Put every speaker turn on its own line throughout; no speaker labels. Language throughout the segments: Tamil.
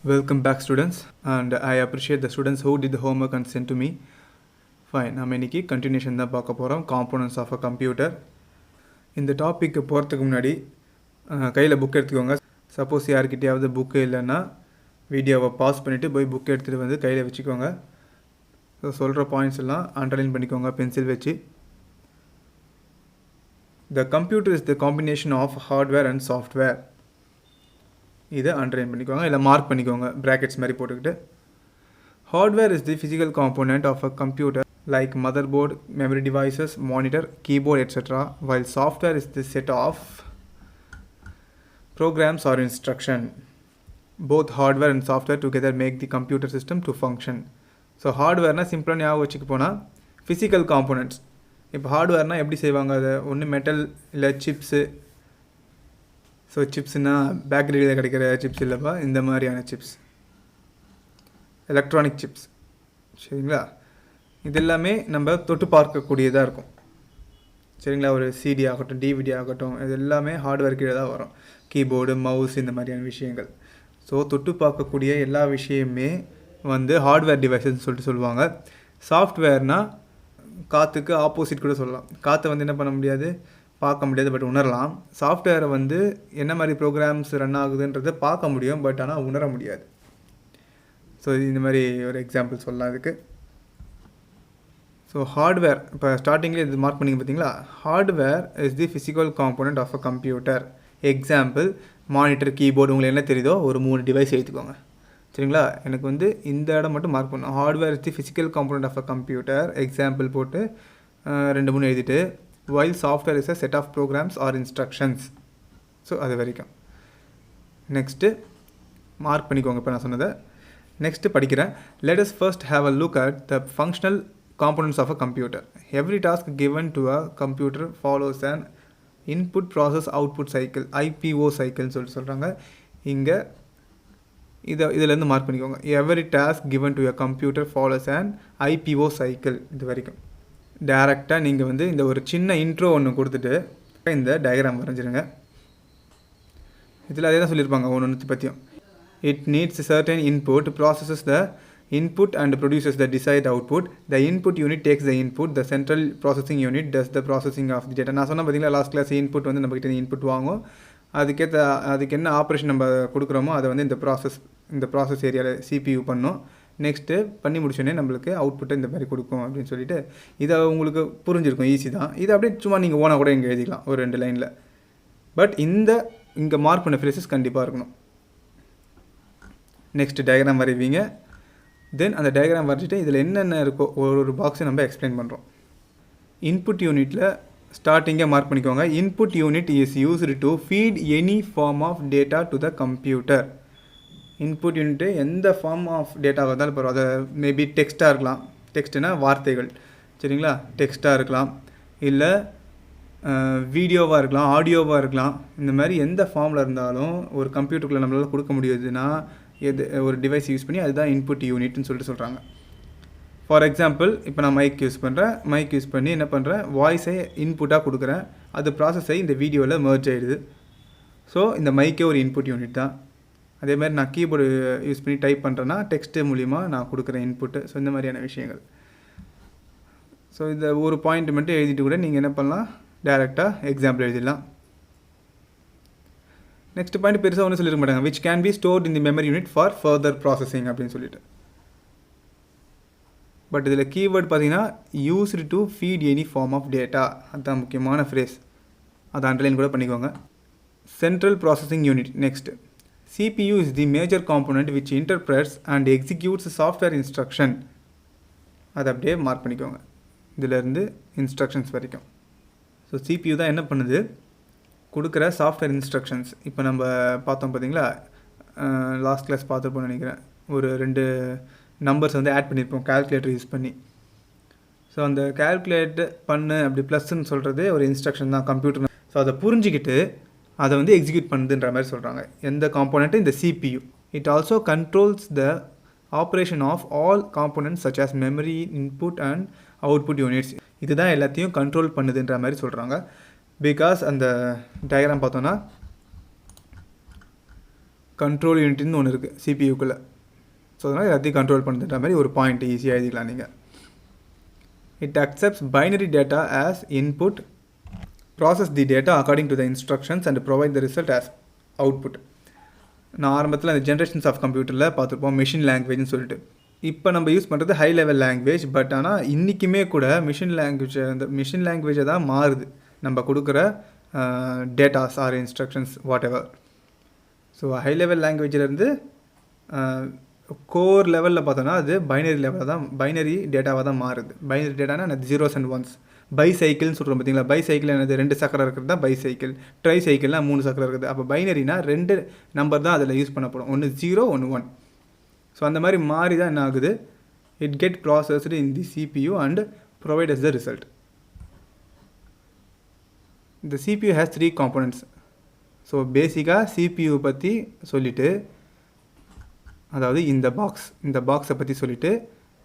Welcome back students, and I appreciate the students who did the homework and sent to me. Fine, நம்ம இன்னைக்கு continuation தான் பார்க்க போகிறோம் components of a computer. இந்த டாபிக்கு போகிறதுக்கு முன்னாடி கையில் புக் எடுத்துக்கோங்க. சப்போஸ் யார்கிட்டயாவது புக்கு இல்லைன்னா வீடியோவை பாஸ் பண்ணிவிட்டு போய் புக் எடுத்துகிட்டு வந்து கையில் வச்சுக்கோங்க. ஸோ சொல்கிற பாயிண்ட்ஸ் எல்லாம் அண்டர்லைன் பண்ணிக்கோங்க பென்சில் வச்சு. The computer is the combination of hardware and software. இதை அண்டர்லைன் பண்ணிக்கோங்க, இல்லை மார்க் பண்ணிக்கோங்க ப்ராக்கெட்ஸ் மாதிரி போட்டுக்கிட்டு. Hardware is the physical component of a computer like motherboard, memory devices, monitor, keyboard etcetera, while software is the set of programs or instruction. Both hardware and software together make the computer system to function. So ஹார்ட்வேர்னால் சிம்பிளாக ஞாபகம் வச்சுக்க போனால் ஃபிசிக்கல் காம்போனன்ட்ஸ். இப்போ ஹார்ட்வேர்னால் எப்படி செய்வாங்க, அதை ஒன்று மெட்டல் இல்லை சிப்ஸு. ஸோ சிப்ஸ்னால் பேக்கரியில் கிடைக்கிற சிப்ஸ் இல்லைப்பா, இந்த மாதிரியான சிப்ஸ், எலக்ட்ரானிக் சிப்ஸ், சரிங்களா? இது எல்லாமே நம்ம தொட்டு பார்க்கக்கூடியதாக இருக்கும், சரிங்களா? ஒரு சிடி ஆகட்டும், டிவிடி ஆகட்டும், இது எல்லாமே ஹார்ட்வேர் கீழே தான் வரும். கீபோர்டு, மவுஸ், இந்த மாதிரியான விஷயங்கள். ஸோ தொட்டு பார்க்கக்கூடிய எல்லா விஷயமே வந்து ஹார்ட்வேர் டிவைஸஸ்ன்னு சொல்லுவாங்க. சாஃப்ட்வேர்னால் காற்றுக்கு ஆப்போசிட் கூட சொல்லலாம். காற்றை வந்து என்ன பண்ண முடியாது, பார்க்க முடியாது, பட் உணரலாம். சாஃப்ட்வேரை வந்து என்ன மாதிரி ப்ரோக்ராம்ஸ் ரன் ஆகுதுன்றதை பார்க்க முடியும், பட் ஆனால் உணர முடியாது. ஸோ இந்த மாதிரி ஒரு எக்ஸாம்பிள் சொல்லலாம் இதுக்கு. ஸோ ஹார்ட்வேர், இப்போ ஸ்டார்டிங்கில் இது மார்க் பண்ணிங்க பார்த்தீங்களா? Hardware is the physical component of a computer. Example monitor, keyboard, உங்களுக்கு என்ன தெரியுதோ ஒரு 3 டிவைஸ் எடுத்துக்கோங்க, சரிங்களா? எனக்கு வந்து இந்த இடம் மட்டும் மார்க் பண்ணணும். Hardware is the physical component of a computer, example போட்டு 2-3 எழுதிட்டு, while software is a set of programs or instructions. So அது வரைக்கும். நெக்ஸ்ட்டு மார்க் பண்ணிக்கோங்க இப்போ நான் சொன்னதை. நெக்ஸ்ட்டு படிக்கிறேன். Let us first have a look at the functional components of a computer. Every task given to a computer follows an input process output cycle, IPO cycle சொல்கிறாங்க. இங்கே இதிலேருந்து மார்க் பண்ணிக்கோங்க. Every task given to a computer follows an IPO cycle. இது வரைக்கும் டேரெக்டாக நீங்கள் வந்து இந்த ஒரு சின்ன இன்ட்ரோ ஒன்று கொடுத்துட்டு இந்த டயக்ராம் வரைஞ்சிருங்க. இதில் அதே தான் சொல்லியிருப்பாங்க ஒன்று பற்றியும். It needs certain input, processes the input and produces the desired output. The input unit takes the input, the central processing unit does the processing of the data. நான் சொன்ன பார்த்தீங்களா லாஸ்ட் கிளாஸ், இன்புட் வந்து நம்மக்கிட்ட இன்புட் வாங்கும், அதுக்கு என்ன ஆப்ரேஷன் நம்ம கொடுக்குறோமோ அதை வந்து இந்த ப்ராசஸ் ஏரியாவில் CPU பண்ணும். நெக்ஸ்ட்டு பண்ணி முடிச்சோடனே நம்மளுக்கு அவுட்புட்டை இந்த மாதிரி கொடுக்கும் அப்படின்னு சொல்லிட்டு, இதை உங்களுக்கு புரிஞ்சிருக்கும், ஈஸி தான். இதை அப்படியே சும்மா நீங்கள் ஓனாக கூட இங்கே எழுதிக்கலாம் ஒரு 2 லைனில். பட் இங்கே மார்க் பண்ண ஃப்ரேசஸ் கண்டிப்பாக இருக்கணும். Next diagram வரைவீங்க. தென் அந்த டயக்ராம் வரைஞ்சிட்டு இதில் என்னென்ன இருக்கோ ஒரு பாக்ஸை நம்ம எக்ஸ்பிளைன் பண்ணுறோம். இன்புட் யூனிட்டில் ஸ்டார்டிங்கே மார்க் பண்ணிக்கோங்க. Input unit is used to feed any form of data to the computer. Input unit எந்த ஃபார்ம் ஆஃப் டேட்டாவாக இருந்தாலும் இப்போ அதை மேபி டெக்ஸ்ட்டாக இருக்கலாம், டெக்ஸ்ட்டுனா வார்த்தைகள், சரிங்களா? டெக்ஸ்ட்டாக இருக்கலாம், இல்லை வீடியோவாக இருக்கலாம், ஆடியோவாக இருக்கலாம். இந்த மாதிரி எந்த ஃபார்மில் இருந்தாலும் ஒரு கம்ப்யூட்டருக்குள்ளே நம்மளால் கொடுக்க முடியுதுன்னா ஒரு டிவைஸ் யூஸ் பண்ணி அதுதான் இன்புட் யூனிட்னு சொல்லிட்டு சொல்கிறாங்க. ஃபார் எக்ஸாம்பிள், இப்போ நான் மைக் யூஸ் பண்ணுறேன். மைக் யூஸ் பண்ணி என்ன பண்ணுறேன், வாய்ஸை இன்புட்டாக கொடுக்குறேன், அது ப்ராசஸை இந்த வீடியோவில் மெர்ஜ் ஆகிடுது. ஸோ இந்த மைக்கே ஒரு இன்புட் யூனிட் தான். அதே மாதிரி நான் கீபோர்டு யூஸ் பண்ணி டைப் பண்ணுறேன்னா டெக்ஸ்ட்டு மூலிமா நான் கொடுக்குறேன் இன்புட்டு. ஸோ இந்த மாதிரியான விஷயங்கள். ஸோ இந்த ஒரு பாயிண்ட் மட்டும் எழுதிட்டு கூட நீங்கள் என்ன பண்ணலாம், டேரெக்டாக எக்ஸாம்பிள் எழுதிடலாம். நெக்ஸ்ட் பாயிண்ட் பெருசாக ஒன்றும் சொல்லிருக்க மாட்டாங்க. Which can be stored in the memory unit for further processing அப்படின்னு சொல்லிட்டு. பட் இதில் கீவேர்ட் பார்த்தீங்கன்னா used to feed any form of data, அதுதான் முக்கியமான ஃப்ரேஸ். அதை அண்டர்லைன் கூட பண்ணிக்கோங்க. Central processing unit. Next, CPU is the major component which interprets and executes software instruction. அதை அப்படியே மார்க் பண்ணிக்கோங்க இதிலேருந்து இன்ஸ்ட்ரக்ஷன்ஸ் வரைக்கும். ஸோ CPU தான் என்ன பண்ணுது, கொடுக்குற சாஃப்ட்வேர் இன்ஸ்ட்ரக்ஷன்ஸ். இப்போ நம்ம பார்த்தோம் பார்த்தீங்களா, லாஸ்ட் கிளாஸ் பார்த்துருப்போம்னு நினைக்கிறேன். ஒரு 2 நம்பர்ஸ் வந்து ஆட் பண்ணியிருப்போம் கால்குலேட்டர் யூஸ் பண்ணி. ஸோ அந்த கால்குலேட் பண்ணு அப்படி ப்ளஸ்ன்னு சொல்கிறது ஒரு இன்ஸ்ட்ரக்ஷன் தான் கம்ப்யூட்டர். ஸோ அதை புரிஞ்சிக்கிட்டு அதை வந்து எக்ஸிக்யூட் பண்ணுதுன்ற மாதிரி சொல்கிறாங்க. எந்த காம்போனண்ட்டு, இந்த CPU. It also controls the operation of all components such as memory, input and output units. இதுதான் எல்லாத்தையும் கண்ட்ரோல் பண்ணுதுன்ற மாதிரி சொல்கிறாங்க. பிகாஸ் அந்த டயக்ராம் பார்த்தோன்னா கண்ட்ரோல் யூனிட்னு ஒன்று இருக்குது சிபியூக்குள்ளே. ஸோ அதனால் எல்லாத்தையும் கண்ட்ரோல் பண்ணுற மாதிரி ஒரு பாயிண்ட் ஈஸியாக எழுதிக்கலாம் நீங்கள். It accepts binary data as input, process the data according to the instructions and provide the result as output. நான் ஆரம்பத்தில் அந்த ஜென்ரேஷன்ஸ் ஆஃப் கம்ப்யூட்டரில் பார்த்துருப்போம் மிஷின் லாங்குவேஜ்னு சொல்லிட்டு. இப்போ நம்ம யூஸ் பண்ணுறது ஹை லெவல் லாங்குவேஜ். பட் ஆனால் இன்றைக்குமே கூட அந்த மிஷின் லாங்குவேஜை தான் மாறுது நம்ம கொடுக்குற datas or instructions whatever. So high level லாங்குவேஜிலேருந்து கோர் லெவலில் பார்த்தோன்னா அது பைனரி டேட்டாவாக தான் மாறுது. பைனரி டேட்டானா அது 0s and 1s. பைசைக்கிள்னு சொல்கிறோம் பார்த்தீங்களா, பைசைக்கிள் என்னது 2 சக்கரம் இருக்கிறது தான் பைசைக்கிள். ட்ரை சைக்கிள்னால் 3 சக்கரம் இருக்குது. அப்போ பைனரினா 2 நம்பர் தான் அதில் யூஸ் பண்ணப்படும், ஒன்று 0 ஒன்று 1. ஸோ அந்த மாதிரி மாறி தான் என்ன ஆகுது, it get processed in the CPU and provide as the result. இந்த சிபியூ ஹேஸ் 3 காம்போனன்ட்ஸ். ஸோ பேசிக்காக சிபியூ பற்றி சொல்லிவிட்டு, அதாவது இந்த பாக்ஸை பற்றி சொல்லிவிட்டு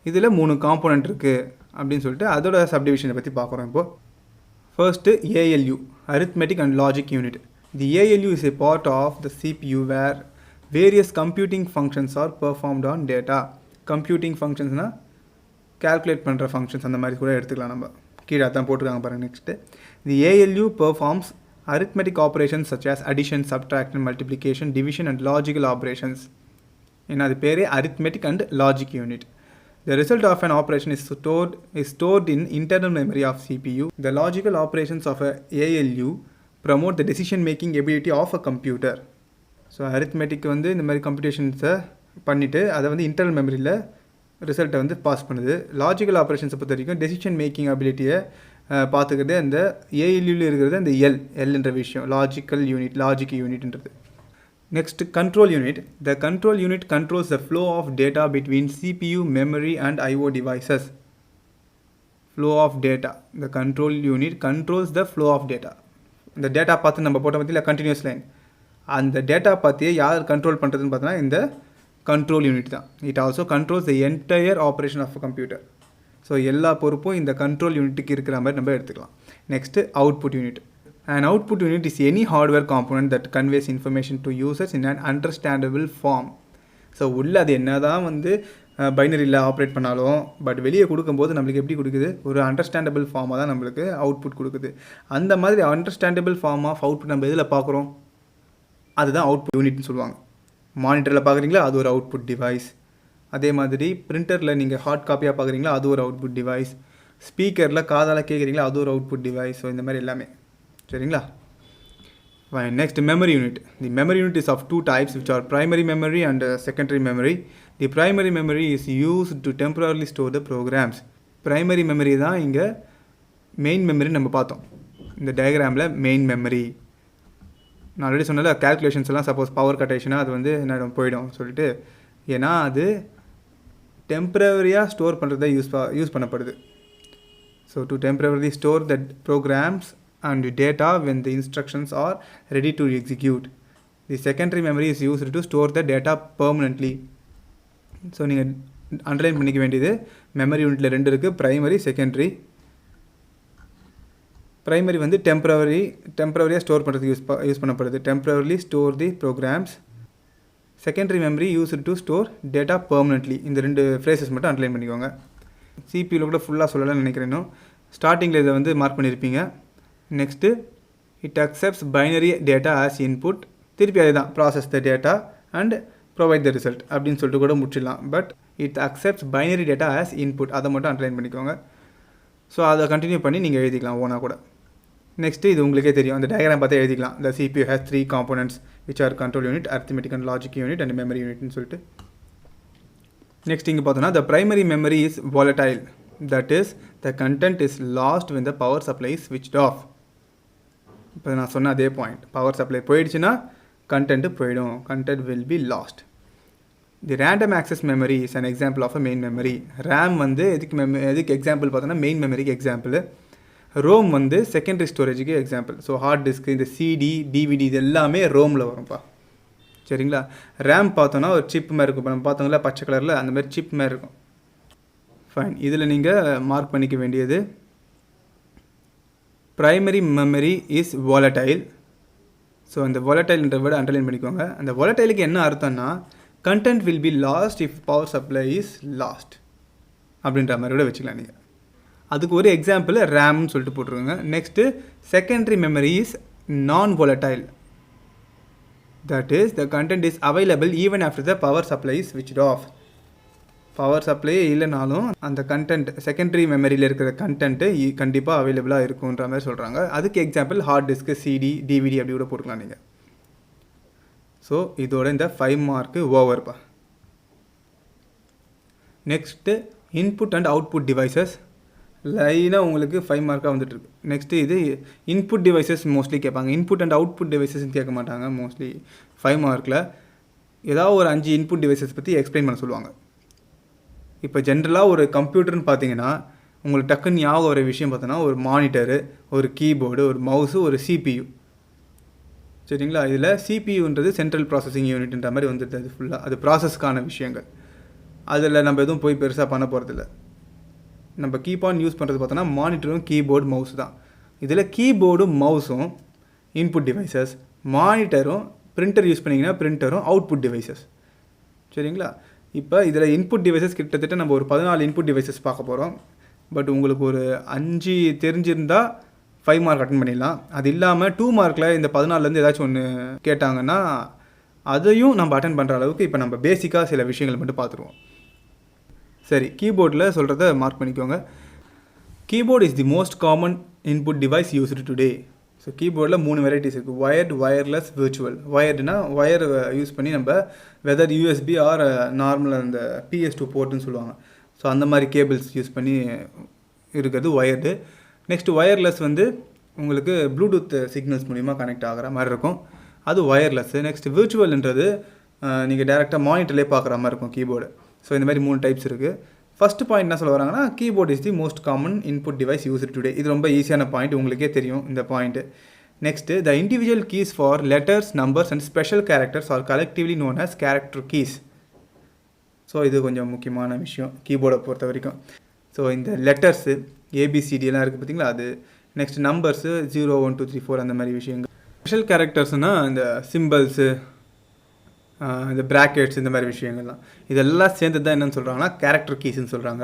இதில் 3 காம்போனன்ட் இருக்குது அப்படின்னு சொல்லிட்டு அதோட சப்டிவிஷனை பற்றி பார்க்குறோம். இப்போது first ALU, Arithmetic and Logic Unit. The ALU is a part of the CPU where various computing functions are performed on data. Computing functionsனால் calculate பண்ணுற functions அந்த மாதிரி கூட எடுத்துக்கலாம். நம்ம கீழே தான் போட்டுருக்காங்க பாருங்கள். Next the ALU performs arithmetic operations such as addition, subtraction, multiplication, division and logical operations. ஏன்னா அது பேரே arithmetic and logic unit. The result of an operation is stored in internal memory of CPU. The logical operations of a ALU promote the decision making ability of a computer. So arithmetic வந்து இந்த மாதிரி கம்ப்யூட்டேஷன்ஸை பண்ணிவிட்டு அதை வந்து இன்டர்னல் மெமரியில் ரிசல்ட்டை வந்து பாஸ் பண்ணுது. லாஜிக்கல் ஆப்ரேஷன்ஸை பொறுத்த வரைக்கும் டெசிஷன் மேக்கிங் அபிலிட்டியை பார்த்துக்கிட்டு அந்த ஏஎல்யூவில் இருக்கிறது அந்த எல்ன்ற விஷயம், logic யூனிட்ன்றது. Next, control unit. The control unit controls the flow of data between CPU, memory and IO devices. Flow of data. The control unit controls the flow of data. இந்த டேட்டா பார்த்து நம்ம போட்ட பற்றியில் கண்டினியூஸ் லைன், அந்த டேட்டா பார்த்தியே யார் கண்ட்ரோல் பண்ணுறதுன்னு பார்த்தோன்னா இந்த கண்ட்ரோல் யூனிட் தான். It also controls the entire operation of computer. So எல்லா பொறுப்பும் இந்த கண்ட்ரோல் யூனிட்டுக்கு இருக்கிற மாதிரி நம்ம எடுத்துக்கலாம். Next output unit. An output unit is any hardware component that conveys information to users in an understandable form. So உள்ள அது என்ன தான் வந்து பைனரியில் ஆப்ரேட் பண்ணாலும் பட் வெளியே கொடுக்கும்போது நம்மளுக்கு எப்படி கொடுக்குது, ஒரு அண்டர்ஸ்டாண்டபிள் ஃபார்மாக தான் நம்மளுக்கு அவுட்புட் கொடுக்குது. அந்த மாதிரி அண்டர்ஸ்டாண்டபிள் ஃபார்ம் ஆஃப் அவுட்புட் நம்ம எதில் பார்க்குறோம், அதுதான் அவுட்புட் யூனிட்னு சொல்லுவாங்க. மானிட்டரில் பார்க்குறீங்களா, அது ஒரு அவுட்புட் டிவைஸ். அதே மாதிரி பிரிண்டரில் நீங்கள் ஹார்ட் காப்பியாக பார்க்குறீங்களா, அது ஒரு அவுட்புட் டிவைஸ். ஸ்பீக்கரில் காதால் கேட்குறீங்களா, அது ஒரு அவுட்புட் டிவைஸ். ஸோ இந்த மாதிரி எல்லாமே சரிங்களா. Next, memory unit. The memory unit is of 2 types which are primary memory and secondary memory. The primary memory is used to temporarily store the programs. Primary memory தான் இங்கே மெயின் மெமரி நம்ம பார்த்தோம் இந்த டயக்ராமில். மெயின் மெமரி நான் ஆல்ரெடி சொன்னல, கேல்குலேஷன்ஸ் எல்லாம் சப்போஸ் பவர் கட் ஆயிடுச்சுன்னா அது வந்து என்ன போயிடும் சொல்லிட்டு, ஏன்னா அது டெம்பரவரியாக ஸ்டோர் பண்ணுறதை யூஸ் பண்ணப்படுது. So to temporary store the programs and data when the instructions are ready to execute. The secondary memory is used to store the data permanently. So நீங்கள் அண்டர்லைன் பண்ணிக்க வேண்டியது மெமரி யூனிட்டில் 2 இருக்குது, ப்ரைமரி, செகண்டரி. ப்ரைமரி வந்து டெம்பரவரியாக ஸ்டோர் பண்ணுறதுக்கு யூஸ் பண்ணப்படுது, temporarily store the programs. Secondary memory used to store data permanently. இந்த 2 ஃப்ரேசஸ் மட்டும் அண்டர்லைன் பண்ணிக்கோங்க. சிபியூவில் கூட ஃபுல்லாக சொல்லலாம்னு நினைக்கிறேன். இன்னும் ஸ்டார்டிங்கில் இதை வந்து மார்க் பண்ணியிருப்பீங்க. Next it accepts binary data as input. திருப்பி அதே தான், process the data and provide the result அப்படின்னு சொல்லிட்டு கூட முடிச்சிடலாம். But it accepts binary data as input, அதை மட்டும் அண்டர்லைன் பண்ணிக்கோங்க. ஸோ அதை கண்டினியூ பண்ணி நீங்கள் எழுதிக்கலாம் ஓனாக கூட. நெக்ஸ்ட்டு இது உங்களுக்கே தெரியும், அந்த டயக்ராம் பார்த்தே எழுதிக்கலாம். The CPU has 3 components which are control unit, arithmetic and logic unit and memory unitன்னு சொல்லிட்டு. நெக்ஸ்ட் இங்கே பார்த்தோன்னா the primary memory is volatile. That is, the content is lost when the power supply is switched off. இப்போ நான் சொன்ன அதே பாயிண்ட், பவர் சப்ளை போயிடுச்சுன்னா கண்டென்ட்டு போயிடும், content will be lost. The random access memory is an example of a main memory. RAM வந்து எதுக்கு எக்ஸாம்பிள் பார்த்தோன்னா மெயின் மெமரிக்கு எக்ஸாம்பிள். ரோம் வந்து செகண்டரி ஸ்டோரேஜுக்கு எக்ஸாம்பிள். ஸோ ஹார்ட் டிஸ்க்கு, இந்த சிடி, டிவிடி இது எல்லாமே ரோமில் வரும்ப்பா. சரிங்களா. ரேம் பார்த்தோன்னா ஒரு சிப் மாதிரி இருக்கும். இப்போ நம்ம பார்த்தோங்களா பச்சை கலரில், அந்த மாதிரி சிப் மாதிரி இருக்கும். ஃபைன். இதில் நீங்கள் மார்க் பண்ணிக்க வேண்டியது primary memory is volatile. So அந்த volatile வேர்டு அண்டர்லைன் பண்ணிக்கோங்க. அந்த volatileக்கு என்ன அர்த்தம்னா content will be lost if power supply is lost அப்படின்ற மாதிரி கூட வச்சுக்கலாம் நீங்கள். அதுக்கு ஒரு எக்ஸாம்பிள் ரேம்னு சொல்லிட்டு போட்டுருங்க. நெக்ஸ்ட்டு செகண்டரி மெமரி இஸ் நான் volatile, that is the content is available even after the power supply is switched off. Power supply இல்லைனாலும் அந்த கண்டென்ட் செகண்டரி மெமரியில் இருக்கிற கண்டென்ட்டு கண்டிப்பாக அவைலபிளாக இருக்குன்ற மாதிரி சொல்கிறாங்க. அதுக்கு example hard disk, CD, DVD அப்படி கூட போட்டுக்கலாம் நீங்கள். ஸோ இதோட இந்த 5 மார்க்கு ஓவர்ப்பா. Next input and output devices லைனாக உங்களுக்கு 5 மார்க்காக வந்துட்டுருக்கு. நெக்ஸ்ட்டு இது இன்புட் டிவைசஸ் மோஸ்ட்லி கேட்பாங்க. இன்புட் அண்ட் அவுட்புட் டிவைசஸ்ன்னு கேட்க மாட்டாங்க மோஸ்ட்லி 5 மார்க்கில். ஏதாவது ஒரு 5 இன்புட் டிவைசஸ் பற்றி எக்ஸ்பிளைன் பண்ண சொல்லுவாங்க. இப்போ ஜென்ரலாக ஒரு கம்ப்யூட்டர்னு பார்த்தீங்கன்னா உங்களுக்கு டக்குன்னு ஞாபகம் வர விஷயம் பார்த்தோன்னா ஒரு மானிட்டரு, ஒரு கீபோர்டு, ஒரு மவுஸு, ஒரு சிபியு. சரிங்களா? இதில் சிபியுன்றது சென்ட்ரல் ப்ராசஸிங் யூனிட்ன்ற மாதிரி வந்துடுது. அது ஃபுல்லாக அது ப்ராசஸ்க்கான விஷயங்கள். அதில் நம்ம எதுவும் போய் பெருசாக பண்ண போகிறதில்ல. நம்ம கீபான் யூஸ் பண்ணுறது பார்த்தோன்னா மானிட்டரும் கீபோர்டு மவுஸ் தான். இதில் கீபோர்டும் மவுஸும் இன்புட் டிவைசஸ், மானிட்டரும் பிரிண்டர் யூஸ் பண்ணிங்கன்னா பிரிண்டரும் அவுட்புட் டிவைசஸ். சரிங்களா? இப்போ இதில் இன்புட் டிவைசஸ் கிட்டத்தட்ட நம்ம ஒரு 14 இன்புட் டிவைசஸ் பார்க்க போகிறோம். பட் உங்களுக்கு ஒரு 5 தெரிஞ்சிருந்தால் 5 மார்க் அட்டன் பண்ணிடலாம். அது இல்லாமல் 2 மார்க்கில் இந்த 14லேருந்து ஏதாச்சும் ஒன்று கேட்டாங்கன்னா அதையும் நம்ம அட்டன் பண்ணுற அளவுக்கு இப்போ நம்ம பேசிக்காக சில விஷயங்கள் மட்டும் பார்த்துருவோம். சரி, கீபோர்டில் சொல்கிறத மார்க் பண்ணிக்கோங்க. Keyboard is the most common input device used today. So கீபோர்டில் 3 வெரைட்டிஸ் இருக்குது. Wired, wireless, virtual. வயர்டுனா ஒயர் யூஸ் பண்ணி நம்ம வெதர் யூஎஸ்பி ஆர் நார்மலாக அந்த PS2 போர்ட்டுன்னு சொல்லுவாங்க. ஸோ அந்த மாதிரி கேபிள்ஸ் யூஸ் பண்ணி இருக்கிறது வயர்டு. நெக்ஸ்ட்டு வயர்லெஸ் வந்து உங்களுக்கு ப்ளூடூத் சிக்னல்ஸ் மூலிமா கனெக்ட் ஆகிற மாதிரி இருக்கும். அது வயர்லெஸ்ஸு. நெக்ஸ்ட் விர்ச்சுவல்ன்றது நீங்கள் டேரெக்டாக மானிட்டர்லேயே பார்க்குற மாதிரி இருக்கும் கீபோர்டு. ஸோ இந்த மாதிரி 3 டைப்ஸ் இருக்குது. ஃபஸ்ட் பாயிண்ட் என்ன சொல்ல வராங்கன்னா keyboard is the most common input device used today. இது ரொம்ப ஈஸியான பாயிண்ட், உங்களுக்கே தெரியும் இந்த point. Next the individual keys for letters, numbers and special characters are collectively known as character keys. So இது கொஞ்சம் முக்கியமான விஷயம் கீபோர்டை பொறுத்த வரைக்கும். ஸோ இந்த லெட்டர்ஸு ஏபிசிடியெல்லாம் இருக்குது பார்த்தீங்களா, அது. நெக்ஸ்ட் நம்பர்ஸு 0 1 2 3 4 அந்த மாதிரி விஷயங்கள். ஸ்பெஷல் கேரக்டர்ஸ்னால் இந்த சிம்பிள்ஸு, இந்த ப்ராக்கெட்ஸ், இந்த மாதிரி விஷயங்கள்லாம் இதெல்லாம் சேர்ந்து தான் என்னென்னு சொல்கிறாங்கன்னா கேரக்டர் கீஸ்ன்னு சொல்கிறாங்க.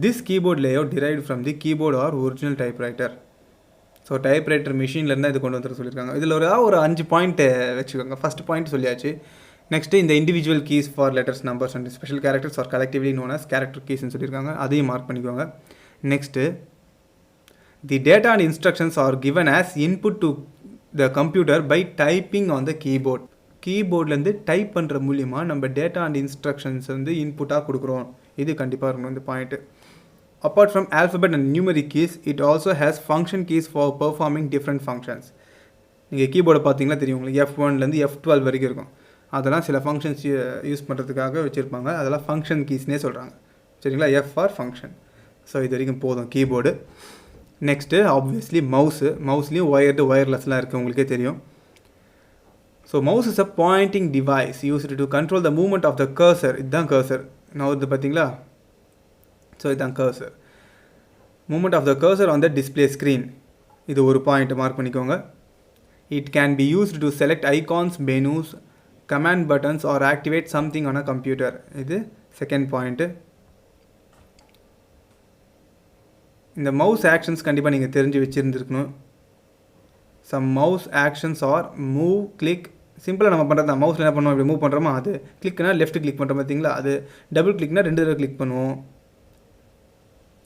This keyboard layout derived from the keyboard or original typewriter. So typewriter மிஷின்லேருந்து இது கொண்டு வந்து சொல்லியிருக்காங்க. இதில் ஒரு 5 பாயிண்ட்டு வச்சுக்கோங்க. ஃபஸ்ட் பாயிண்ட் சொல்லியாச்சு. நெக்ஸ்ட்டு இந்த individual keys for letters, numbers and special characters are collectively known as character கீஸ்ன்னு சொல்லியிருக்காங்க. அதையும் மார்க் பண்ணிக்கோங்க. Next the data and instructions are given as input to the computer by typing on the keyboard. கீபோர்ட்லேருந்து டைப் பண்ணுற மூலிமா நம்ம டேட்டா அண்ட் இன்ஸ்ட்ரக்ஷன்ஸ் வந்து இன்புட்டாக கொடுக்குறோம். இது கண்டிப்பாக இருக்கணும் இந்த point. Apart from alphabet and numeric keys, it also has function keys for performing different functions. நீங்கள் கீபோர்டை பார்த்தீங்கன்னா தெரியும் உங்களுக்கு F1லேருந்து F12 வரைக்கும் இருக்கும். அதெல்லாம் சில ஃபங்க்ஷன்ஸ் யூஸ் பண்ணுறதுக்காக வச்சுருப்பாங்க. அதெல்லாம் ஃபங்க்ஷன் கீஸ்னே சொல்கிறாங்க. சரிங்களா? F for function. ஸோ இது வரைக்கும் போதும் கீபோர்டு. நெக்ஸ்ட்டு ஆப்வியஸ்லி மவுஸ்லேயும் ஒயர்டு, ஒயர்லெஸ்லாம் இருக்குது, உங்களுக்கே தெரியும். So mouse is a pointing device used to control the movement of the cursor. இதுதான் கர்சர். நான் இது பார்த்தீங்களா? ஸோ இதுதான் cursor. Movement of the cursor on the display screen. இது ஒரு பாயிண்ட் மார்க் பண்ணிக்கோங்க. It can be used to select icons, menus, command buttons or activate something on a computer. இது செகண்ட் பாயிண்ட்டு. இந்த மவுஸ் ஆக்ஷன்ஸ் கண்டிப்பாக நீங்கள் தெரிஞ்சு வச்சுருந்துருக்கணும். Some mouse actions are move, click. சிம்பிளாக நம்ம பண்ணுறது தான். மவுஸில் என்ன பண்ணுவோம், இப்படி மூவ் பண்ணுறோமா, அது கிளிக்னா லெஃப்ட் கிளிக் பண்ணுறோம் பார்த்தீங்களா, அது டபுள் கிளிக்னா 2 தடவை கிளிக் பண்ணுவோம்.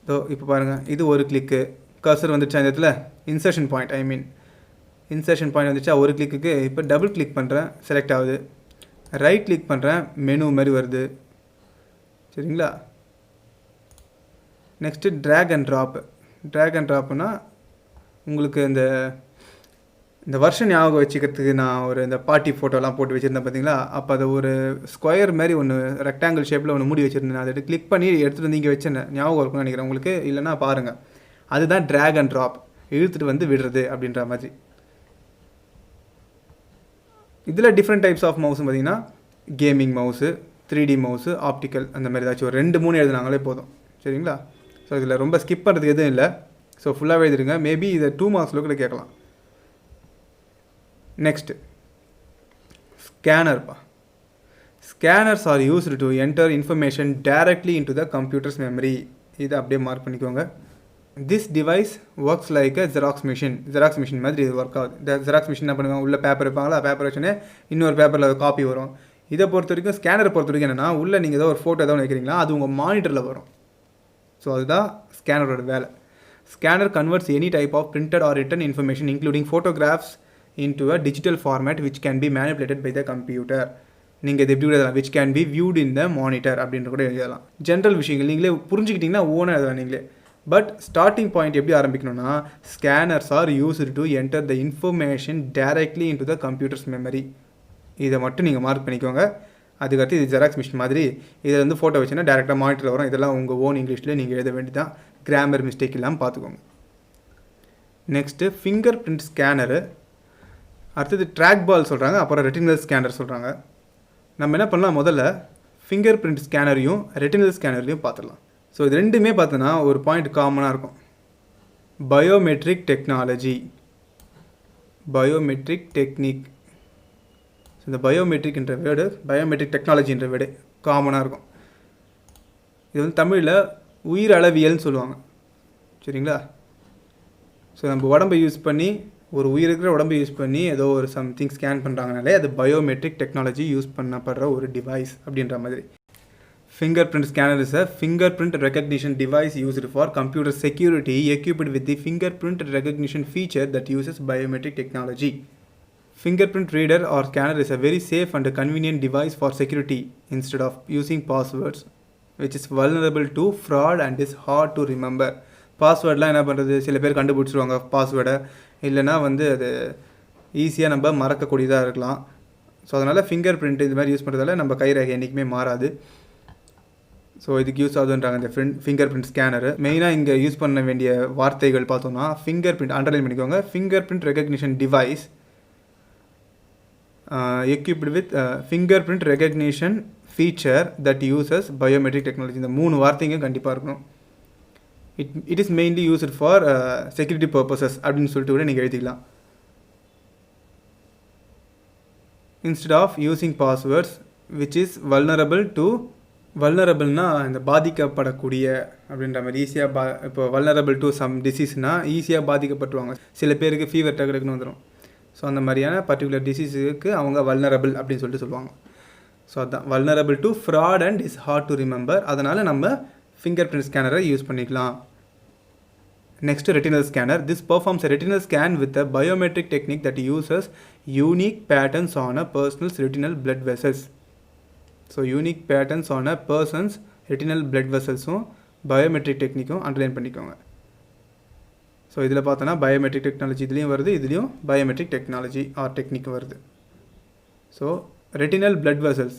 ஸோ இப்போ பாருங்கள், இது ஒரு கிளிக்கு. கர்சர் வந்துடுச்சா இந்த இடத்துல, இன்சர்ஷன் பாயிண்ட், இன்சர்ஷன் பாயிண்ட் வந்துச்சா ஒரு கிளிக்கு. இப்போ டபுள் கிளிக் பண்ணுறேன், செலக்ட் ஆகுது. ரைட் கிளிக் பண்ணுறேன், மெனு மாதிரி வருது. சரிங்களா? நெக்ஸ்ட்டு ட்ராக் அண்ட் ட்ராப்னா உங்களுக்கு இந்த வருஷம் ஞாபகம் வச்சுக்கிறதுக்கு நான் இந்த பார்ட்டி ஃபோட்டோலாம் போட்டு வச்சுருந்தேன் பார்த்தீங்களா, அப்போ அதை ஒரு ஸ்கொயர் மாதிரி ஒன்று ரெக்டாங்கிள் ஷேப்பில் ஒன்று மூடி வச்சுருந்தேன். அதை கிளிக் பண்ணி எடுத்துகிட்டு வந்து இங்கே வச்சேன். ஞாபகம் இருக்கும்னு நினைக்கிறேன் உங்களுக்கு. இல்லைனா பாருங்கள், அதுதான் ட்ராக் அண்ட் ட்ராப், இழுத்துட்டு வந்து விடுறது அப்படின்ற மாதிரி. இதில் டிஃப்ரெண்ட் டைப்ஸ் ஆஃப் மவுஸ் பார்த்தீங்கன்னா gaming mouse, 3D mouse, optical, அந்த மாதிரி ஏதாச்சும் ஒரு 2-3 எழுதுனாங்களே போதும். சரிங்களா? ஸோ இதில் ரொம்ப ஸ்கிப் பண்ணுறதுக்கு எதுவும் இல்லை. ஸோ ஃபுல்லாகவே எழுதிருங்க. மேபி இதை 2 மார்க்ஸில் கூட கேட்கலாம். நெக்ஸ்ட்டு ஸ்கேனர்ப்பா. Scanners are used to enter information directly into the computer's memory. இதை அப்படியே மார்க் பண்ணிக்கோங்க. This device works like a xerox machine மாதிரி இது ஒர்க் ஆகுது. இந்த ஜெராக்ஸ் மிஷின் என்ன பண்ணுவாங்க, உள்ள பேப்பர் வைப்பாங்களா, பேப்பர் வச்சுன்னே இன்னொரு பேப்பரில் காப்பி வரும். இதை பொறுத்த வரைக்கும் ஸ்கேனரை பொறுத்த வரைக்கும் என்னென்னா, உள்ளே நீங்கள் ஏதோ ஒரு ஃபோட்டோ ஏதோ வைக்கிறீங்களா, அது உங்கள் மானிட்டரில் வரும். ஸோ அதுதான் ஸ்கேனரோட வேலை. Scanner converts any type of printed or written information including photographs into a digital format which can be manipulated by the computer. நீங்கள் இது எப்படி எழுதலாம், which can be viewed in the monitor அப்படின்ற கூட எழுதலாம். ஜென்ரல் விஷயங்கள் நீங்களே புரிஞ்சுக்கிட்டிங்கன்னா ஓனாக எழுதலாம் நீங்களே. பட் ஸ்டார்டிங் பாயிண்ட் எப்படி ஆரம்பிக்கணும்னா, scanners are used to enter the information directly into the computer's memory. இதை மட்டும் நீங்கள் மார்க் பண்ணிக்கோங்க. அதுக்கடுத்து இது ஜெராக்ஸ் மிஷின் மாதிரி, இதில் வந்து ஃபோட்டோ வச்சுன்னா டேரெக்டாக மானிட்டர் வரும். இதெல்லாம் உங்கள் ஓன் இங்கிலீஷில் நீங்கள் எழுத வேண்டியதான். கிராமர் மிஸ்டேக் இல்லாமல் பார்த்துக்கோங்க. நெக்ஸ்ட்டு ஃபிங்கர் பிரிண்ட் ஸ்கேனரு, அடுத்தது ட்ராக் பால் சொல்கிறாங்க, அப்புறம் ரெட்டினல் ஸ்கேனர் சொல்கிறாங்க. நம்ம என்ன பண்ணலாம், முதல்ல ஃபிங்கர் பிரிண்ட் ஸ்கேனரையும் ரெட்டினல் ஸ்கேனரையும் பார்த்துடலாம். ஸோ இது ரெண்டுமே பார்த்தோன்னா ஒரு பாயிண்ட் காமனாக இருக்கும். Biometric technology, biometric technique. So இந்த பயோமெட்ரிக்ன்ற வேர்டு, பயோமெட்ரிக் டெக்னாலஜின்ற வேர்டு காமனாக இருக்கும். இது வந்து தமிழில் உயிர் அளவியல்னு சொல்லுவாங்க. சரிங்களா? ஸோ நம்ம உடம்பை யூஸ் பண்ணி, ஒரு உயிர் இருக்கிற உடம்பை யூஸ் பண்ணி ஏதோ ஒரு சம்திங் ஸ்கேன் பண்ணுறாங்கனாலே அது பயோமெட்ரிக் டெக்னாலஜி யூஸ் பண்ணப்படுற ஒரு டிவைஸ் அப்படின்ற மாதிரி. Fingerprint scanner is a fingerprint recognition device used for computer security equipped with the fingerprint recognition feature that uses biometric technology. Fingerprint reader or scanner is a very safe and convenient device for security instead of using passwords, which is vulnerable to fraud and is hard to remember. பாஸ்வேர்டெலாம் என்ன பண்ணுறது, சில பேர் கண்டுபிடிச்சிருவாங்க பாஸ்வேர்டை, இல்லைனா வந்து அது ஈஸியாக நம்ம மறக்கக்கூடியதாக இருக்கலாம். ஸோ அதனால் ஃபிங்கர் பிரிண்ட் இது மாதிரி யூஸ் பண்ணுறதால நம்ம கைரேகை என்றைக்குமே மாறாது. ஸோ இதுக்கு யூஸ் ஆகுதுன்றாங்க இந்த ஃபிங்கர் பிரிண்ட் ஸ்கேனரு. மெயினாக இங்கே யூஸ் பண்ண வேண்டிய வார்த்தைகள் பார்த்தோம்னா, ஃபிங்கர் பிரிண்ட் அண்டர்லைன் பண்ணிக்கோங்க. Finger print recognition device equipped with fingerprint recognition feature that uses biometric technology. இந்த 3 வார்த்தைங்க கண்டிப்பாக இருக்கணும். It is mainly used for security purposes அப்படின்னு சொல்லிட்டு கூட நீங்கள் எழுதிக்கலாம். Instead of using passwords which is வல்னரபிள்னா இந்த பாதிக்கப்படக்கூடிய அப்படின்ற மாதிரி. ஈஸியாக இப்போ வல்னரபிள் டு சம் டிசீஸ்னால் ஈஸியாக பாதிக்கப்பட்டுருவாங்க. சில பேருக்கு ஃபீவர் டக்குன்னு வந்துடும். ஸோ அந்த மாதிரியான பர்டிகுலர் டிசீஸுக்கு அவங்க வல்னரபிள் அப்படின்னு சொல்லிட்டு சொல்லுவாங்க. ஸோ அதுதான் vulnerable to fraud and is hard to remember. அதனால் நம்ம ஃபிங்கர் பிரிண்ட் ஸ்கேனரை யூஸ் பண்ணிக்கலாம். Next retinal scanner. This performs a retinal scan with a biometric technique that uses unique patterns on a person's retinal blood vessels. So unique patterns ஆன பர்சன்ஸ் ரெட்டினல் பிளட் வெசல்ஸும் பயோமெட்ரிக் டெக்னிக்கும் அண்டர்லைன் பண்ணிக்கோங்க. ஸோ இதில் பார்த்தோன்னா பயோமெட்ரிக் டெக்னாலஜி இதுலேயும் வருது, இதுலேயும் பயோமெட்ரிக் டெக்னாலஜி ஆர் டெக்னிக் வருது. ஸோ ரெட்டினல் பிளட் வெசல்ஸ்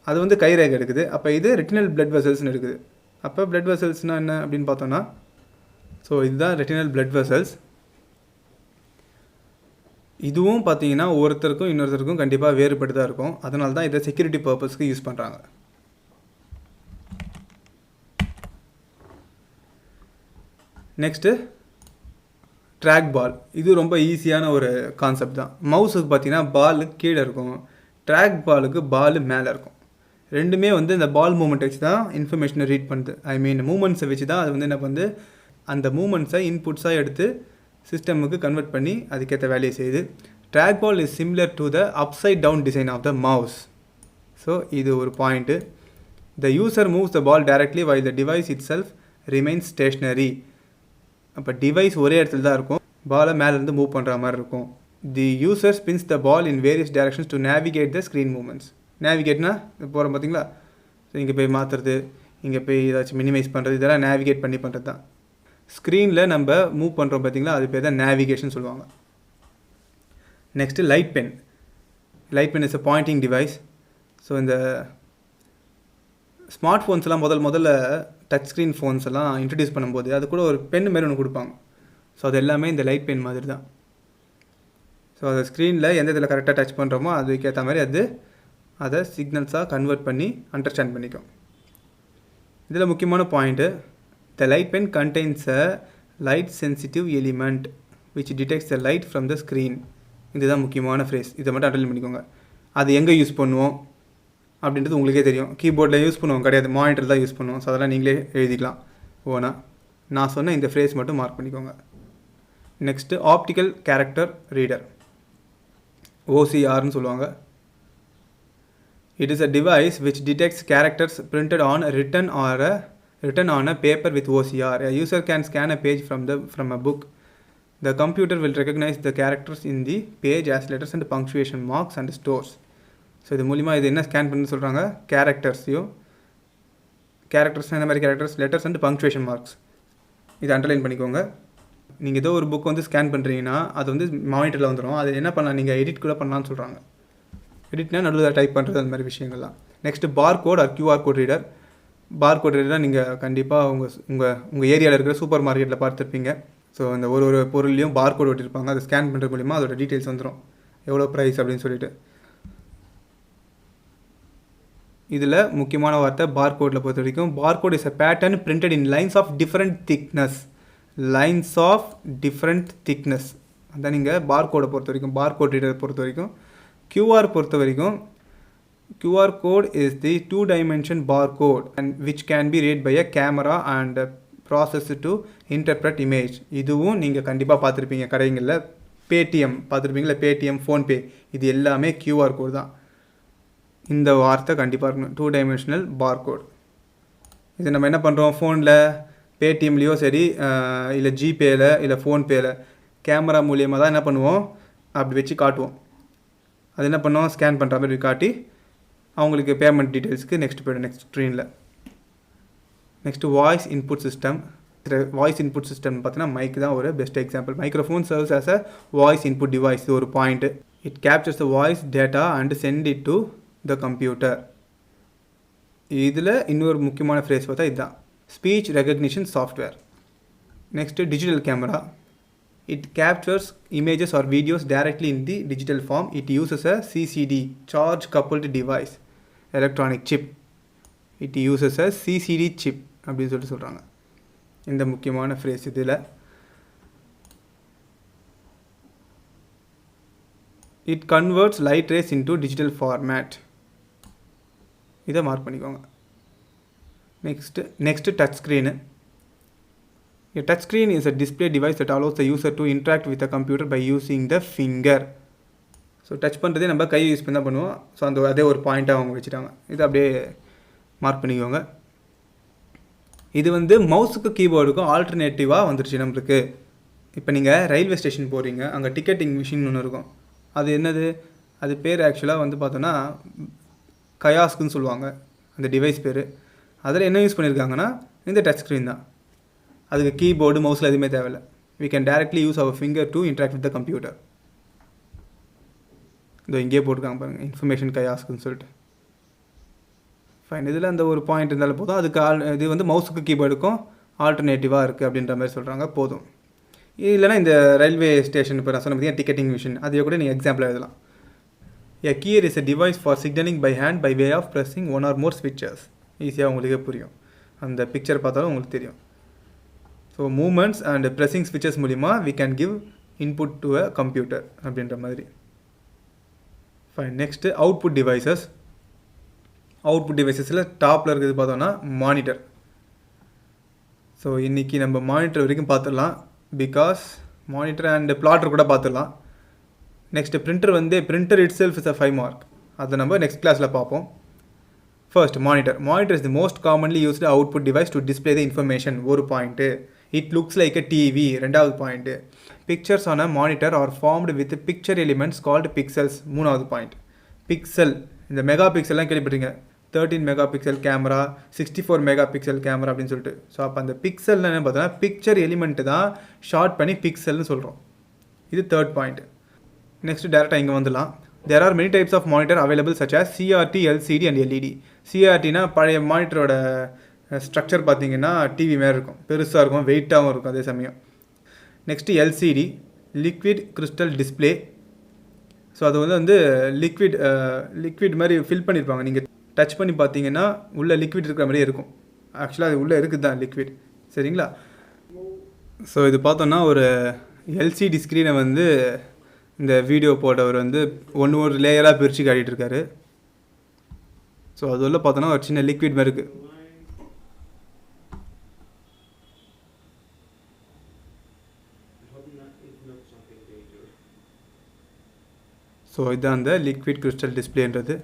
அது வந்து கைரேகை எடுக்குது. அப்போ இது ரெட்டினல் பிளட் வெசல்ஸ்னு இருக்குது. அப்போ பிளட் வெசல்ஸ்னால் என்ன அப்படின்னு பார்த்தோன்னா, ஸோ இதுதான் ரெட்டினல் பிளட் வெசல்ஸ். இதுவும் பார்த்தீங்கன்னா ஒருத்தருக்கும் இன்னொருத்தருக்கும் கண்டிப்பாக வேறுபட்டு தான் இருக்கும். அதனால தான் இதை செக்யூரிட்டி பர்பஸ்க்கு யூஸ் பண்ணுறாங்க. நெக்ஸ்ட்டு ட்ராக் பால். இது ரொம்ப ஈஸியான ஒரு கான்செப்ட் தான். மவுஸுக்கு பார்த்தீங்கன்னா பால் கீழே இருக்கும், ட்ராக் பாலுக்கு பால் மேலே இருக்கும். ரெண்டுமே வந்து இந்த பால் மூமெண்ட் வச்சு தான் இன்ஃபர்மேஷனை ரீட் பண்ணுது. ஐ மீன் மூமெண்ட்ஸை வச்சு தான் அது வந்து என்ன பண்ணுது, அந்த மூமெண்ட்ஸை இன்புட்ஸாக எடுத்து சிஸ்டமுக்கு கன்வெர்ட் பண்ணி அதுக்கேற்ற வேலையை செய்யுது. Track ball is similar to the upside down design of the mouse. So இது ஒரு point. The user moves the ball directly while the device itself remains stationary. அப்போ டிவைஸ் ஒரே இடத்துல தான் இருக்கும், பாலை மேலேருந்து மூவ் பண்ணுற மாதிரி இருக்கும். The user spins the ball in various directions to navigate the screen movements. நேவிகேட்னா போகிறோம் பார்த்தீங்களா, ஸோ இங்கே போய் மாற்றுறது, இங்கே போய் ஏதாச்சும் மினிமைஸ் பண்ணுறது, இதெல்லாம் நேவிகேட் பண்ணி பண்ணுறது தான். ஸ்க்ரீனில் நம்ம மூவ் பண்ணுறோம் பார்த்தீங்களா, அது பேர் தான் நேவிகேஷன் சொல்லுவாங்க. Next light pen. Light pen is a pointing device. So இந்த ஸ்மார்ட் ஃபோன்ஸ்லாம் முதல்ல டச் ஸ்க்ரீன் ஃபோன்ஸ் எல்லாம் இன்ட்ரடியூஸ் பண்ணும்போது அது கூட ஒரு பென் மாரி ஒன்று கொடுப்பாங்க. ஸோ அது எல்லாமே இந்த லைட் பென் மாதிரி தான். ஸோ அதை ஸ்க்ரீனில் எந்த இதில் கரெக்டாக டச் பண்ணுறோமோ அதுக்கேற்ற மாதிரி அதை சிக்னல்ஸாக கன்வெர்ட் பண்ணி அண்டர்ஸ்டாண்ட் பண்ணிக்கும். இதில் முக்கியமான point, the light pen contains a light sensitive element which detects the light from the screen. இதுதான் முக்கியமான ஃப்ரேஸ். இதை மட்டும் அண்டர்லைன் பண்ணிக்கோங்க. அது எங்கே யூஸ் பண்ணுவோம் அப்படின்றது உங்களுக்கே தெரியும். கீபோர்டில் யூஸ் பண்ணுவோம் கிடையாது, மானிட்டர் தான் யூஸ் பண்ணுவோம். ஸோ அதெல்லாம் நீங்களே எழுதிக்கலாம் ஓனா. நான் சொன்ன இந்த ஃப்ரேஸ் மட்டும் மார்க் பண்ணிக்கோங்க. நெக்ஸ்ட்டு ஆப்டிக்கல் கேரக்டர் ரீடர், OCRன்னு சொல்லுவாங்க. It is a device which detects characters printed on written on a paper with OCR. A user can scan a page from a book. The computer will recognize the characters in the page as letters and punctuation marks and stores. So இது மூலிமா இது என்ன ஸ்கேன் பண்ணு சொல்கிறாங்க, கேரக்டர்ஸையும் இந்த மாதிரி characters, letters and punctuation marks. இதை அண்டர்லைன் பண்ணிக்கோங்க. நீங்கள் ஏதோ ஒரு புக் வந்து ஸ்கேன் பண்ணுறீங்கன்னா அது வந்து மானிட்டரில் வந்துடும். அது என்ன பண்ணலாம், நீங்கள் எடிட் கூட பண்ணலான்னு சொல்கிறாங்க. எடிட்னா நடுவில் டைப் பண்ணுறது அந்த மாதிரி விஷயங்கள்லாம். Next barcode or QR code reader. Barcode reader நீங்கள் கண்டிப்பாக உங்கள் ஏரியாவில் இருக்கிற சூப்பர் மார்க்கெட்டில் பார்த்துருப்பீங்க. ஸோ அந்த ஒரு பொருள்லையும் பார்கோட் ஒட்டியிருப்பாங்க. அதை ஸ்கேன் பண்ணுறது மூலிமா அதோட டீட்டெயில்ஸ் வந்துடும், எவ்வளோ ப்ரைஸ் அப்படின்னு சொல்லிட்டு. இதில் முக்கியமான வார்த்தை பார்கோடில் பொறுத்த வரைக்கும், barcode is a pattern printed in lines of different thickness. அதான் நீங்கள் பார்கோடை பொறுத்த வரைக்கும், பார்கோட் ரீடரை பொறுத்த வரைக்கும். QR பொறுத்த வரைக்கும், QR code is the 2-dimension barcode and which can be read by a camera and processed to interpret image. இதுவும் நீங்கள் கண்டிப்பாக பார்த்துருப்பீங்க கடைகளில். பேடிஎம் பார்த்துருப்பீங்களா, பேடிஎம், ஃபோன்பே, இது எல்லாமே QR கோட் தான். இந்த வார்த்தை கண்டிப்பாக இருக்கணும், 2-dimensional barcode. இது நம்ம என்ன பண்ணுறோம், ஃபோனில் பேடிஎம்லேயோ சரி, இல்லை ஜிபேயில், இல்லை ஃபோன்பேயில் கேமரா மூலியமாக தான் என்ன பண்ணுவோம், அப்படி வச்சு காட்டுவோம். அது என்ன பண்ணுவோம், ஸ்கேன் பண்ணுற மாதிரி காட்டி அவங்களுக்கு பேமெண்ட் டீட்டெயில்ஸ்க்கு நெக்ஸ்ட் போய்டும், நெக்ஸ்ட் ஸ்க்ரீனில். Next voice input system. Voice input system பார்த்தீங்கன்னா மைக் தான் ஒரு best example. Microphone serves as a voice input device. இது ஒரு point. It captures the voice data and sent it to the computer. இதில் இன்னொரு முக்கியமான ஃப்ரேஸ் பார்த்தா இதுதான், speech recognition software. Next digital camera. It captures images or videos directly in the digital form. It uses a CCD, charge coupled device, electronic chip. It uses a CCD chip அப்படின்னு சொல்கிறாங்க. இந்த முக்கியமான ஃப்ரேஸ் இதில். It converts light rays into digital format. இதை மார்க் பண்ணிக்கோங்க. Next touch screen. A touch screen is a display device that allows the user to interact with the computer by using the finger. So touch பண்ணுறதே நம்ம கை யூஸ் பண்ணி தான் பண்ணுவோம். ஸோ அதே ஒரு பாயிண்ட்டாக அவங்க வச்சுட்டாங்க. இதை அப்படியே மார்க் பண்ணிக்கோங்க. இது வந்து மவுஸுக்கு கீபோர்டுக்கும் ஆல்டர்னேட்டிவாக வந்துருச்சு நம்மளுக்கு. இப்போ நீங்கள் ரயில்வே ஸ்டேஷன் போகிறீங்க, அங்கே டிக்கெட்டிங் மிஷின் ஒன்று இருக்கும். அது என்னது, அது பேர் ஆக்சுவலாக வந்து பார்த்தோன்னா கயாஸ்க்குன்னு சொல்லுவாங்க அந்த டிவைஸ் பேர். அதில் என்ன யூஸ் பண்ணியிருக்காங்கன்னா இந்த டச் ஸ்க்ரீன் தான். அதுக்கு கீபோர்டு மவுஸில் எதுவுமே தேவையில்லை. we can directly use our finger to interact with the computer. இதோ இங்கே போட்டுருக்காங்க பாருங்கள், இன்ஃபர்மேஷன் கயாஸ்க்குன்னு சொல்லிட்டு. ஃபைன். இதில் அந்த ஒரு பாயிண்ட் இருந்தாலும் போதும். அதுக்கு இது வந்து மவுஸுக்கு கீபோர்டுக்கும் ஆல்டர்னேட்டிவாக இருக்குது அப்படின்ற மாதிரி சொல்கிறாங்க, போதும். இல்லைனா இந்த ரயில்வே ஸ்டேஷன் இப்போ நான் சொன்ன பார்த்தீங்கன்னா டிக்கெட்டிங் மிஷின், அதையே கூட நீங்கள் எக்ஸாம்பிள் எழுதலாம். A keyer is a device for signaling by hand by way of pressing one or more switches. ஈஸியாக உங்களுக்கே புரியும், அந்த பிக்சர் பார்த்தாலும் உங்களுக்கு தெரியும். ஸோ மூமெண்ட்ஸ் அண்ட் ப்ரெஸ்ஸிங் ஸ்விட்சஸ் மூலிமா we can give input to a computer அப்படின்ற மாதிரி. Fine. Next output devices. Output டிவைசஸில் டாப்பில் இருக்கிறது பார்த்தோன்னா மானிட்டர். ஸோ இன்றைக்கி நம்ம மானிட்டர் வரைக்கும் பார்த்துடலாம், பிகாஸ் மானிட்டர் அண்ட் பிளாட்டர் கூட பார்த்துடலாம். நெக்ஸ்ட்டு பிரிண்டர் வந்து printer it self is a 5 mark. அதை நம்ம நெக்ஸ்ட் கிளாஸில் பார்ப்போம். First, monitor. Monitor is the most commonly used output device to display the information. ஒரு point. It looks like a TV. ரெண்டாவது point. Pictures on a monitor are formed with picture elements called pixels. மூணாவது பாயிண்ட். பிக்சல், இந்த மெகா பிக்சல்லாம் கேள்விப்பட்டீங்க. 13 mega pixel camera, 64 mega pixel camera அப்படின்னு சொல்லிட்டு. ஸோ அப்போ அந்த பிக்சல்னு என்ன பார்த்தோன்னா பிக்சர் எலிமெண்ட்டு தான் ஷார்ட் பண்ணி பிக்சல்னு சொல்கிறோம். இது தேர்ட் பாயிண்ட். நெக்ஸ்ட் டேரெக்டாக இங்கே வந்துடலாம். There are many types of monitor available such as CRT, LCD and LED. CRTனா பழைய மானிட்டரோட ஸ்ட்ரக்சர் பார்த்தீங்கன்னா டிவி மாதிரி இருக்கும், பெருசாக இருக்கும், வெயிட்டாகவும் இருக்கும் அதே சமயம். Next LCD, liquid crystal display. So அது வந்து லிக்விட் மாதிரி ஃபில் பண்ணியிருப்பாங்க. நீங்கள் டச் பண்ணி பார்த்தீங்கன்னா உள்ளே லிக்விட் இருக்கிற மாதிரியே இருக்கும். ஆக்சுவலாக அது உள்ளே இருக்குது தான் லிக்விட், சரிங்களா? ஸோ இது பார்த்தோன்னா ஒரு LCD ஸ்க்ரீனை வந்து இந்த வீடியோ போட்டவர் வந்து ஒரு லேயராக பிரித்து காட்டிகிட்ருக்காரு. ஸோ அது உள்ள பார்த்தோன்னா ஒரு சின்ன லிக்விட் மாதிரி இருக்குது. ஸோ இதுதான் அந்த லிக்விட் கிறிஸ்டல் டிஸ்பிளேன்றது.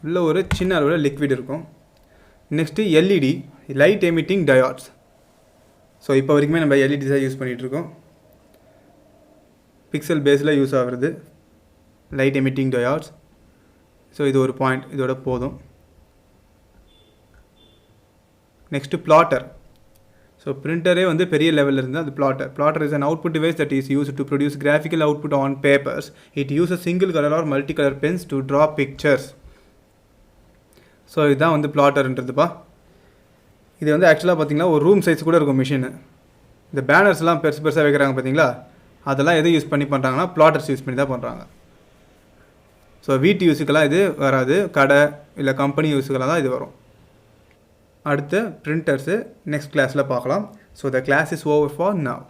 உள்ள ஒரு சின்ன அளவில் லிக்விட் இருக்கும். Next LED, light emitting diodes. So இப்போ வரைக்குமே நம்ம எல்இடி தான் யூஸ் பண்ணிகிட்ருக்கோம். பிக்சல் பேஸில் யூஸ் ஆகிறது லைட் எமிட்டிங் டயாட்ஸ். ஸோ இது ஒரு பாயிண்ட், இதோட போதும். Next platter. ஸோ பிரிண்டரே வந்து பெரிய லெவலில் இருந்தால் அது plotter. Plotter is an output device that is use to produce graphical output on papers. It use a single colour or multi colour pens to draw pictures. So இதுதான் வந்து பிளாட்டர்ன்றதுப்பா. இது வந்து ஆக்சுவலாக பார்த்திங்கன்னா ஒரு ரூம் சைஸ் கூட இருக்கும் மிஷினு. இந்த பேனர்ஸ்லாம் பெருசாக வைக்கிறாங்க பார்த்தீங்களா, அதெல்லாம் எது யூஸ் பண்ணி பண்ணுறாங்கன்னா பிளாட்டர்ஸ் யூஸ் பண்ணி தான் பண்ணுறாங்க. ஸோ வீட்டு யூஸுக்கெல்லாம் இது வராது, கடை இல்லை கம்பெனி யூஸுக்கெல்லாம் தான் இது வரும். அடுத்து பிரிண்டர்ஸு நெக்ஸ்ட் கிளாஸில் பார்க்கலாம். So the class is over for now.